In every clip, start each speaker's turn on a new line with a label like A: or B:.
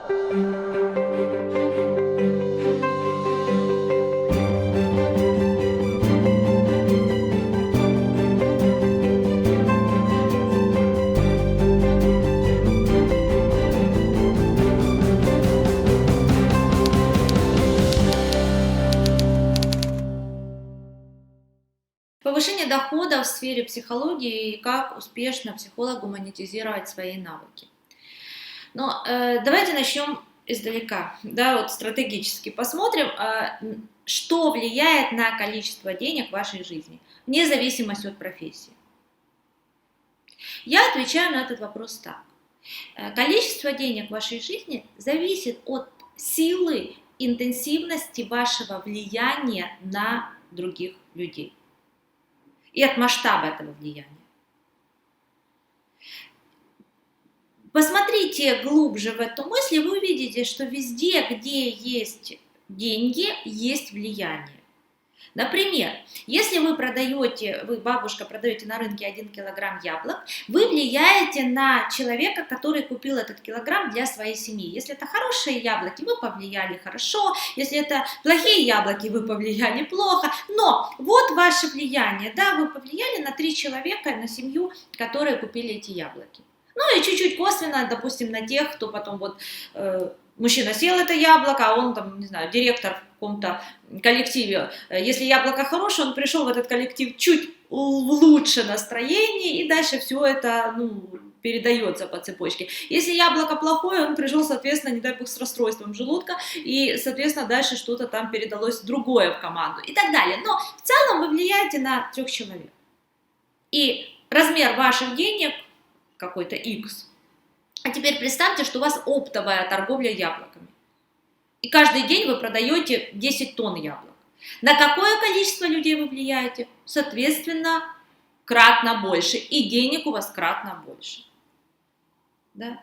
A: Повышение дохода в сфере психологии и как успешно психологу монетизировать свои навыки. Но давайте начнем издалека, да, вот стратегически посмотрим, что влияет на количество денег в вашей жизни, вне зависимости от профессии. Я отвечаю на этот вопрос так. Количество денег в вашей жизни зависит от силы, интенсивности вашего влияния на других людей и от масштаба этого влияния. Посмотрите глубже в эту мысль, и вы увидите, что везде, где есть деньги, есть влияние. Например, если вы бабушка, продаете на рынке 1 килограмм яблок, вы влияете на человека, который купил этот килограмм для своей семьи. Если это хорошие яблоки, вы повлияли хорошо, если это плохие яблоки, вы повлияли плохо, но вот ваше влияние, да, вы повлияли на 3 человека, на семью, которые купили эти яблоки. Ну и чуть-чуть косвенно, допустим, на тех, кто потом мужчина съел это яблоко, а он там, не знаю, директор в каком-то коллективе. Если яблоко хорошее, он пришел в этот коллектив чуть в лучше настроении, и дальше все это, передается по цепочке. Если яблоко плохое, он пришел, соответственно, не дай бог, с расстройством желудка, и, соответственно, дальше что-то там передалось другое в команду и так далее. Но в целом вы влияете на 3 человек. И размер ваших денег какой-то X. А теперь представьте, что у вас оптовая торговля яблоками. И каждый день вы продаете 10 тонн яблок. На какое количество людей вы влияете? Соответственно, кратно больше. И денег у вас кратно больше. Да?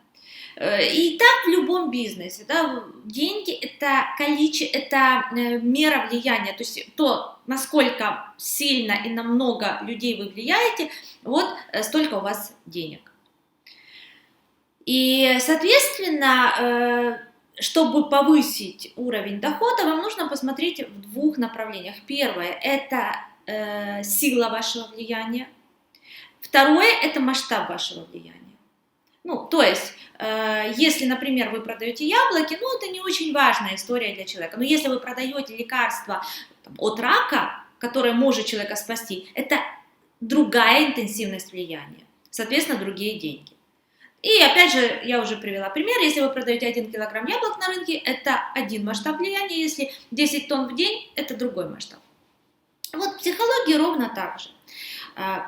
A: И так в любом бизнесе. Да? Деньги это мера влияния. То есть то, насколько сильно и на много людей вы влияете, вот столько у вас денег. И, соответственно, чтобы повысить уровень дохода, вам нужно посмотреть в 2 направлениях. Первое – это сила вашего влияния. Второе – это масштаб вашего влияния. То есть, если, например, вы продаете яблоки, это не очень важная история для человека. Но если вы продаете лекарство от рака, которое может человека спасти, это другая интенсивность влияния. Соответственно, другие деньги. И опять же, я уже привела пример, если вы продаете 1 килограмм яблок на рынке, это один масштаб влияния, если 10 тонн в день, это другой масштаб. Вот в психологии ровно так же.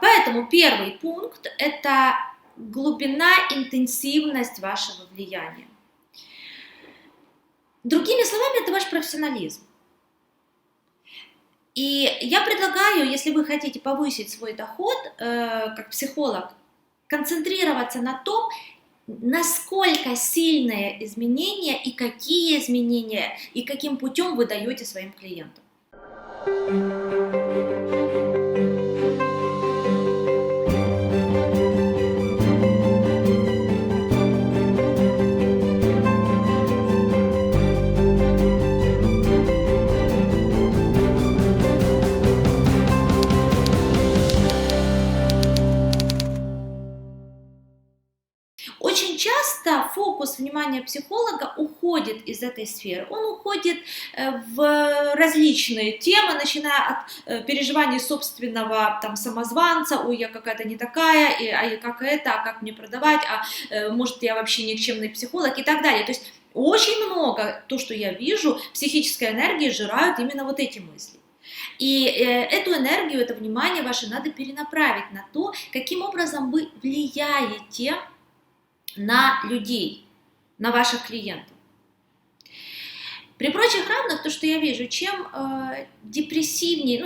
A: Поэтому первый пункт – это глубина, интенсивность вашего влияния. Другими словами, это ваш профессионализм. И я предлагаю, если вы хотите повысить свой доход, как психолог, концентрироваться на том, насколько сильные изменения и какие изменения, и каким путем вы даете своим клиентам. Очень часто фокус внимания психолога уходит из этой сферы. Он уходит в различные темы, начиная от переживаний собственного самозванца, ой, я какая-то не такая, а как это, а как мне продавать, может я вообще никчемный психолог и так далее. То есть очень много, то, что я вижу, психической энергии сжирают именно вот эти мысли. И эту энергию, это внимание ваше надо перенаправить на то, каким образом вы влияете на людей, на ваших клиентов. При прочих равных, то, что я вижу, чем депрессивнее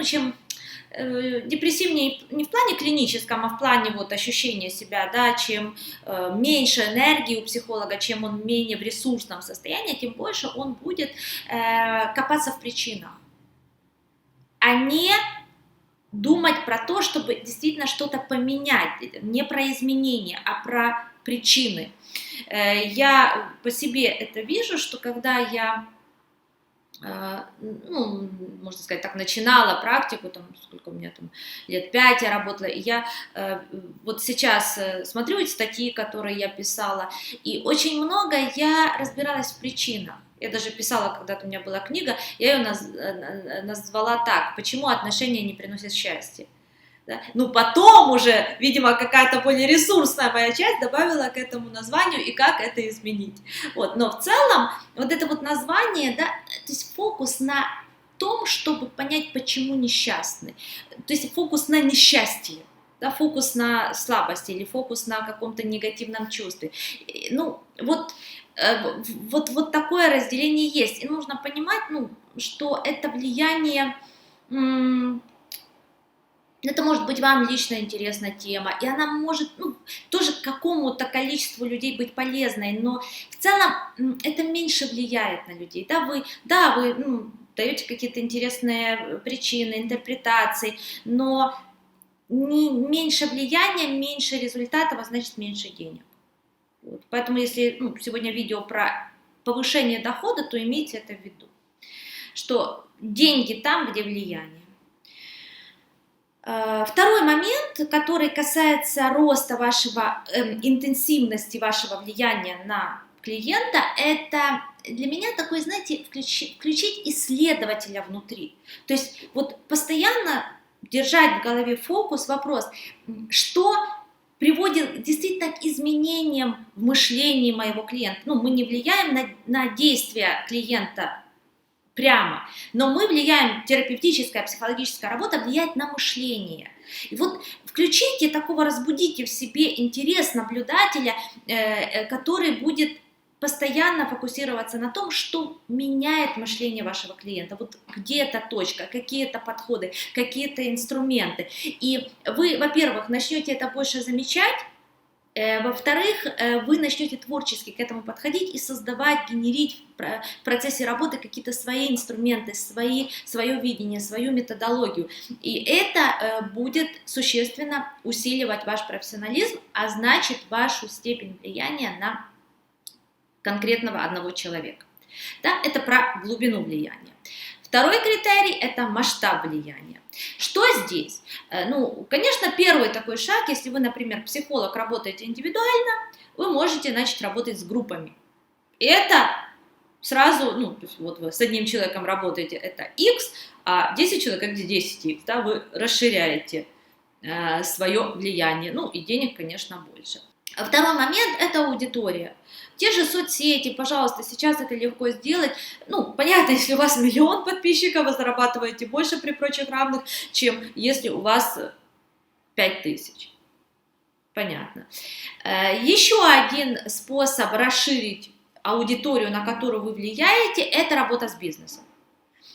A: не в плане клиническом, а в плане ощущения себя, да, чем меньше энергии у психолога, чем он менее в ресурсном состоянии, тем больше он будет копаться в причинах, а не думать про то, чтобы действительно что-то поменять, не про изменения, а про причины. Я по себе это вижу, что когда я, ну, можно сказать так, начинала практику, там, сколько у меня там, лет 5 я работала, и я вот сейчас смотрю эти статьи, которые я писала, и очень много я разбиралась в причинах. Я даже писала, когда-то у меня была книга, я ее назвала так: «Почему отношения не приносят счастья». Да? Ну, потом уже, видимо, какая-то более ресурсная моя часть добавила к этому названию и как это изменить. Вот. Но в целом, вот это вот название, да, то есть фокус на том, чтобы понять, почему несчастны. То есть фокус на несчастье, да, фокус на слабости или фокус на каком-то негативном чувстве. Ну, вот такое разделение есть. И нужно понимать, ну, что это влияние... Это может быть вам лично интересна тема, и она может, ну, тоже какому-то количеству людей быть полезной, но в целом это меньше влияет на людей. Да, вы ну, даете какие-то интересные причины, интерпретации, но меньше влияния, меньше результатов, а значит меньше денег. Вот. Поэтому если сегодня видео про повышение дохода, то имейте это в виду, что деньги там, где влияние. Второй момент, который касается роста вашего, интенсивности вашего влияния на клиента, это для меня такой, знаете, включить исследователя внутри. То есть вот постоянно держать в голове фокус, вопрос, что приводит действительно к изменениям в мышлении моего клиента. Ну, мы не влияем на действия клиента прямо, но мы влияем, терапевтическая, психологическая работа влияет на мышление. И вот включите такого, разбудите в себе интерес наблюдателя, который будет постоянно фокусироваться на том, что меняет мышление вашего клиента. Вот где эта точка, какие-то подходы, какие-то инструменты. И вы, во-первых, начнете это больше замечать, во-вторых, вы начнете творчески к этому подходить и создавать, генерить в процессе работы какие-то свои инструменты, свое видение, свою методологию. И это будет существенно усиливать ваш профессионализм, а значит вашу степень влияния на конкретного одного человека. Да, это про глубину влияния. Второй критерий – это масштаб влияния. Что здесь? Ну, конечно, первый такой шаг, если вы, например, психолог, работаете индивидуально, вы можете начать работать с группами. И это сразу, ну, то есть вот вы с одним человеком работаете, это X, а 10 человек – это 10X, да, вы расширяете свое влияние, ну, и денег, конечно, больше. А второй момент – это аудитория. Те же соцсети, пожалуйста, сейчас это легко сделать. Ну, понятно, если у вас 1 миллион подписчиков, вы зарабатываете больше при прочих равных, чем если у вас 5000. Понятно. Еще один способ расширить аудиторию, на которую вы влияете, это работа с бизнесом.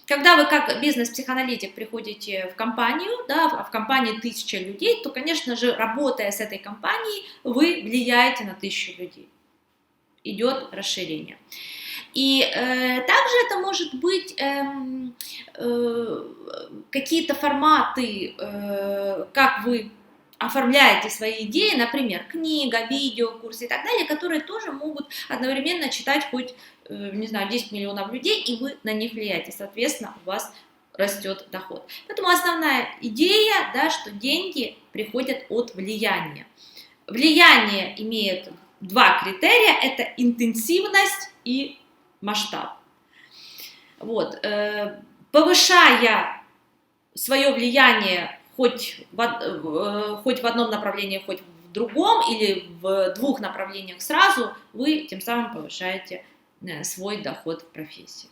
A: Когда вы как бизнес-психоаналитик приходите в компанию, да, в компании 1000 людей, то, конечно же, работая с этой компанией, вы влияете на 1000 людей. Идет расширение. И также это может быть какие-то форматы, как вы оформляете свои идеи, например, книга, видео, курсы и так далее, которые тоже могут одновременно читать хоть, не знаю, 10 миллионов людей, и вы на них влияете, соответственно, у вас растет доход. Поэтому основная идея, да, что деньги приходят от влияния. Влияние имеет 2 критерия, это интенсивность и масштаб. Вот. Повышая свое влияние хоть в одном направлении, хоть в другом, или в 2 направлениях сразу, вы тем самым повышаете свой доход в профессии.